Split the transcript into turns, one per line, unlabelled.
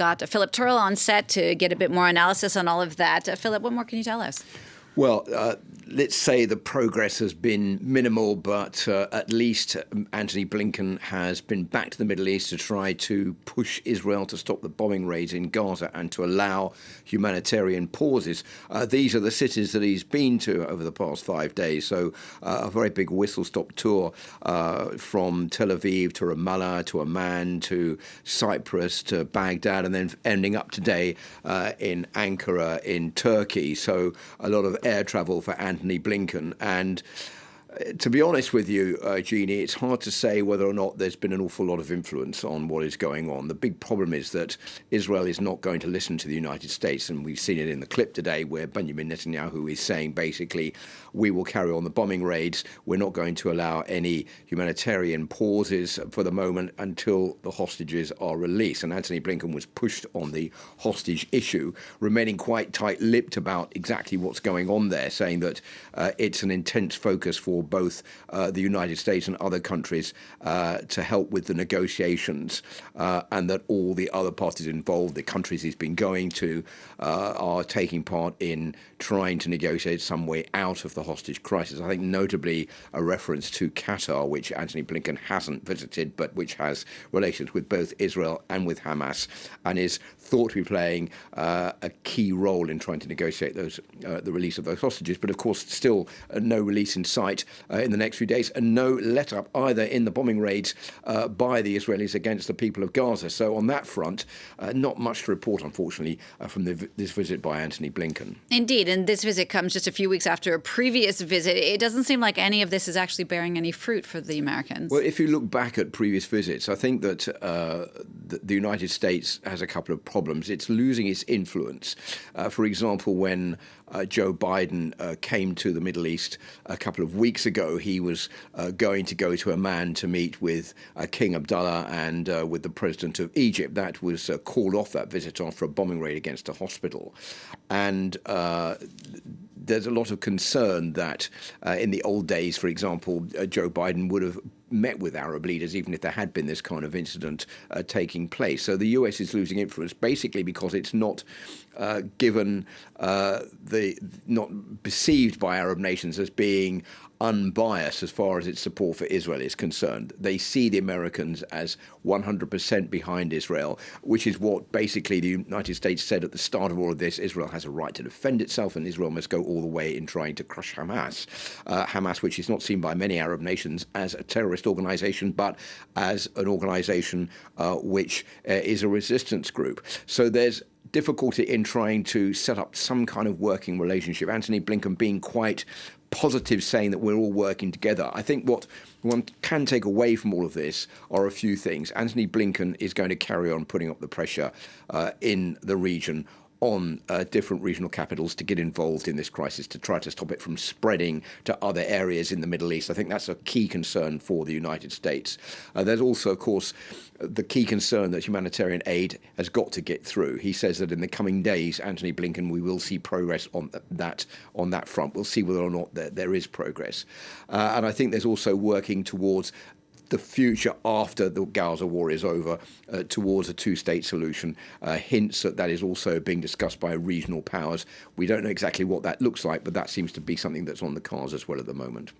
got Philip Turle on set to get a bit more analysis on all of that. Philip, what more can you tell us?
Well, let's say the progress has been minimal, but at least Antony Blinken has been back to the Middle East to try to push Israel to stop the bombing raids in Gaza and to allow humanitarian pauses. These are the cities that he's been to over the past 5 days. So a very big whistle-stop tour from Tel Aviv to Ramallah to Amman to Cyprus to Baghdad, and then ending up today in Ankara in Turkey. So a lot of air travel for Antony Blinken. And to be honest with you, Jeannie, it's hard to say whether or not there's been an awful lot of influence on what is going on. The big problem is that Israel is not going to listen to the United States, and we've seen it in the clip today where Benjamin Netanyahu is saying basically, we will carry on the bombing raids. We're not going to allow any humanitarian pauses for the moment until the hostages are released. And Antony Blinken was pushed on the hostage issue, remaining quite tight-lipped about exactly what's going on there, saying that it's an intense focus for both the United States and other countries to help with the negotiations, and that all the other parties involved, the countries he's been going to, are taking part in trying to negotiate some way out of the hostage crisis. I think notably a reference to Qatar, which Antony Blinken hasn't visited, but which has relations with both Israel and with Hamas, and is thought to be playing a key role in trying to negotiate those the release of those hostages. But of course, still no release in sight in the next few days, and no let-up either in the bombing raids by the Israelis against the people of Gaza. So on that front, not much to report, unfortunately, from this visit by Antony Blinken.
Indeed, and this visit comes just a few weeks after a previous visit. It doesn't seem like any of this is actually bearing any fruit for the Americans.
Well, if you look back at previous visits, I think that the United States has a couple of problems. It's losing its influence. For example, when Joe Biden came to the Middle East a couple of weeks ago, he was going to go to Amman to meet with King Abdullah and with the president of Egypt. That was called off, that visit, after a bombing raid against a hospital. And there's a lot of concern that in the old days, for example, Joe Biden would have met with Arab leaders, even if there had been this kind of incident taking place. So the US is losing influence basically because it's not not perceived by Arab nations as being unbiased as far as its support for Israel is concerned. They see the Americans as 100% behind Israel, which is what basically the United States said at the start of all of this. Israel has a right to defend itself, and Israel must go all the way in trying to crush Hamas. Hamas, which is not seen by many Arab nations as a terrorist organization, but as an organization which is a resistance group. So there's difficulty in trying to set up some kind of working relationship. Antony Blinken being quite positive, saying that we're all working together. I think what one can take away from all of this are a few things. Antony Blinken is going to carry on putting up the pressure in the region on different regional capitals to get involved in this crisis, to try to stop it from spreading to other areas in the Middle East. I think that's a key concern for the United States. There's also, of course, the key concern that humanitarian aid has got to get through. He says that in the coming days, Antony Blinken, we will see progress on that front. We'll see whether or not there is progress. And I think there's also working towards the future after the Gaza war is over, towards a two-state solution. Hints that is also being discussed by regional powers. We don't know exactly what that looks like, but that seems to be something that's on the cards as well at the moment.